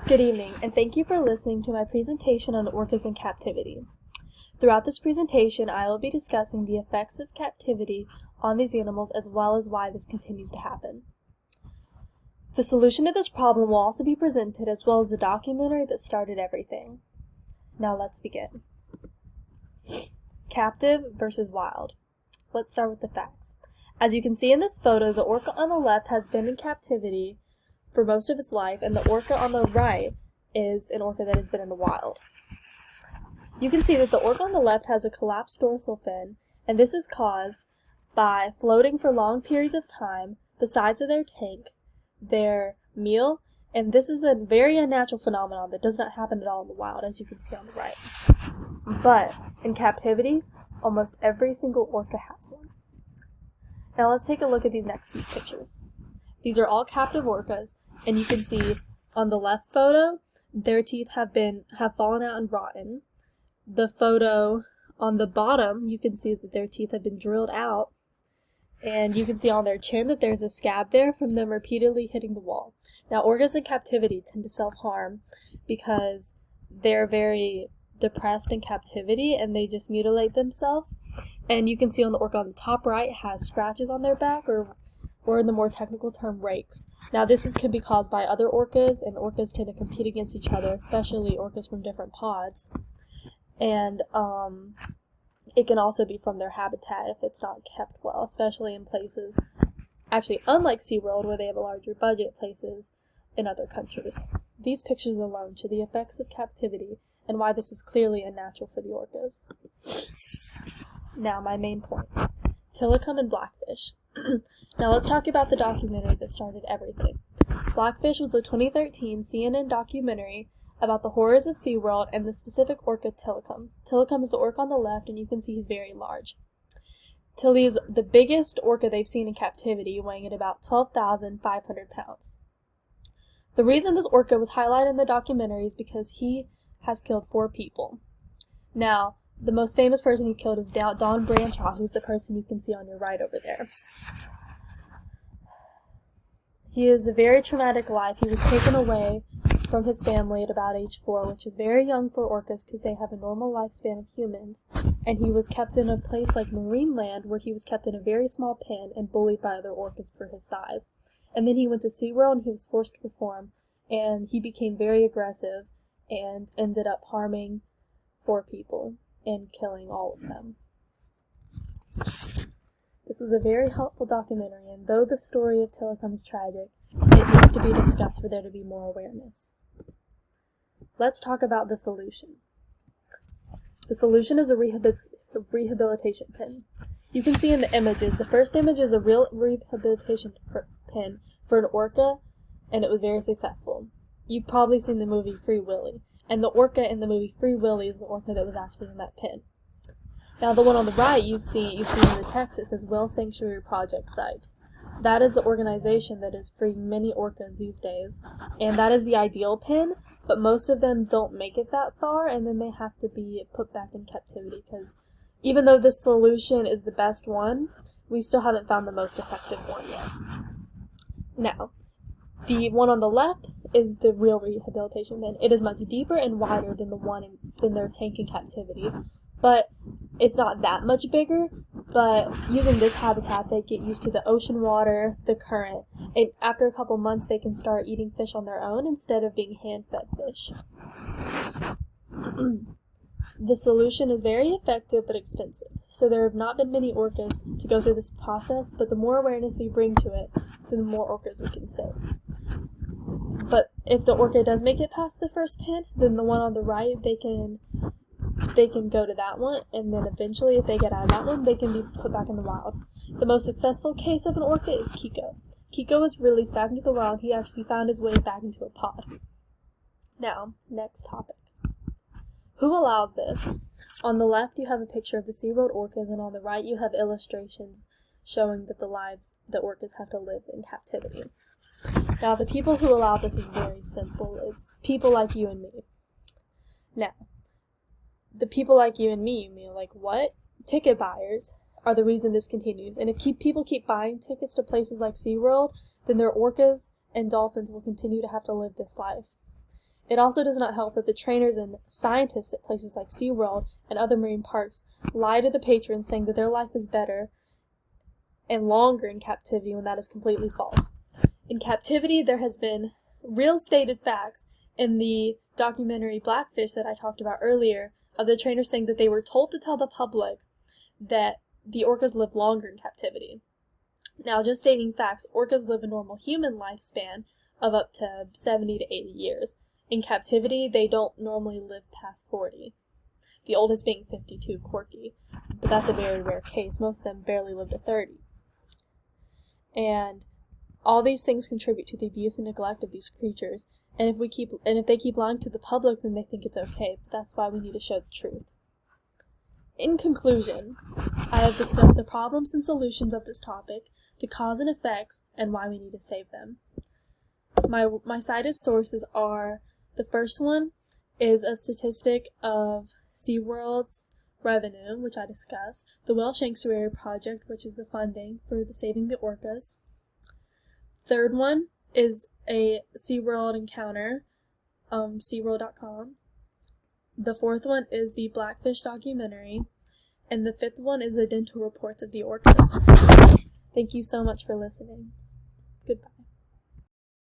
Good evening, and thank you for listening to my presentation on orcas in captivity. Throughout this presentation, I will be discussing the effects of captivity on these animals as well as why this continues to happen. The solution to this problem will also be presented as well as the documentary that started everything. Now let's begin. Captive versus wild. Let's start with the facts. As you can see in this photo, the orca on the left has been in captivity for most of its life, and the orca on the right is an orca that has been in the wild. You can see that the orca on the left has a collapsed dorsal fin, and this is caused by floating for long periods of time, the sides of their tank, their meal, and this is a very unnatural phenomenon that does not happen at all in the wild, as you can see on the right. But in captivity, almost every single orca has one. Now let's take a look at these next few pictures. These are all captive orcas, and you can see on the left photo, their teeth have fallen out and rotten. The photo on the bottom, you can see that their teeth have been drilled out, and you can see on their chin that there's a scab there from them repeatedly hitting the wall. Now, orcas in captivity tend to self-harm because they're very depressed in captivity and they just mutilate themselves. And you can see on the orca on the top right has scratches on their back, or in the more technical term, rakes. Now this can be caused by other orcas, and orcas tend to compete against each other, especially orcas from different pods. And it can also be from their habitat if it's not kept well, especially in places, actually unlike SeaWorld where they have a larger budget, places in other countries. These pictures alone show the effects of captivity and why this is clearly unnatural for the orcas. Now my main point, Tilikum and Blackfish. Now let's talk about the documentary that started everything. Blackfish was a 2013 CNN documentary about the horrors of SeaWorld and the specific orca Tilikum. Tilikum is the orca on the left, and you can see he's very large. Tilly is the biggest orca they've seen in captivity, weighing at about 12,500 pounds. The reason this orca was highlighted in the documentary is because he has killed 4 people. Now, the most famous person he killed is Don Branchaw, who's the person you can see on your right over there. He has a very traumatic life. He was taken away from his family at about age 4, which is very young for orcas because they have a normal lifespan of humans. And he was kept in a place like Marineland, where he was kept in a very small pen and bullied by other orcas for his size. And then he went to SeaWorld and he was forced to perform, and he became very aggressive and ended up harming 4 people and killing all of them. This was a very helpful documentary, and though the story of Tilikum is tragic, it needs to be discussed for there to be more awareness. Let's talk about the solution. The solution is a rehabilitation pin. You can see in the images, the first image is a real rehabilitation pin for an orca, and it was very successful. You've probably seen the movie Free Willy, and the orca in the movie Free Willy is the orca that was actually in that pin. Now the one on the right you see in the text, it says Whale Sanctuary Project Site. That is the organization that is freeing many orcas these days, and that is the ideal pin, but most of them don't make it that far, and then they have to be put back in captivity, because even though this solution is the best one, we still haven't found the most effective one yet. Now, the one on the left is the real rehabilitation pin. It is much deeper and wider than than their tank in captivity, but it's not that much bigger. But using this habitat, they get used to the ocean water, the current, and after a couple months they can start eating fish on their own instead of being hand-fed fish. The solution is very effective but expensive, so there have not been many orcas to go through this process, but the more awareness we bring to it, the more orcas we can save. But if the orca does make it past the first pin, then the one on the right, they can go to that one, and then eventually if they get out of that one, they can be put back in the wild. The most successful case of an orca is Kiko. Kiko was released back into the wild. He actually found his way back into a pod. Now, next topic. Who allows this? On the left you have a picture of the SeaWorld orcas, and on the right you have illustrations showing that the lives that orcas have to live in captivity. Now, the people who allow this is very simple. It's people like you and me. Now, the people like you and me, you mean like what? Ticket buyers are the reason this continues. And if people keep buying tickets to places like SeaWorld, then their orcas and dolphins will continue to have to live this life. It also does not help that the trainers and scientists at places like SeaWorld and other marine parks lie to the patrons saying that their life is better and longer in captivity when that is completely false. In captivity, there has been real stated facts in the documentary Blackfish that I talked about earlier of the trainers saying that they were told to tell the public that the orcas live longer in captivity. Now, just stating facts, orcas live a normal human lifespan of up to 70 to 80 years. In captivity, they don't normally live past 40. The oldest being 52, Corky. But that's a very rare case. Most of them barely live to 30. And all these things contribute to the abuse and neglect of these creatures. And if they keep lying to the public, then they think it's okay. But that's why we need to show the truth. In conclusion, I have discussed the problems and solutions of this topic, the cause and effects, and why we need to save them. My cited sources are, the first one is a statistic of SeaWorld's revenue, which I discussed, the Whale Sanctuary Project, which is the funding for the saving the orcas. Third one is a SeaWorld encounter, SeaWorld.com. The fourth one is the Blackfish documentary, and the fifth one is the dental reports of the orcas. Thank you so much for listening. Goodbye.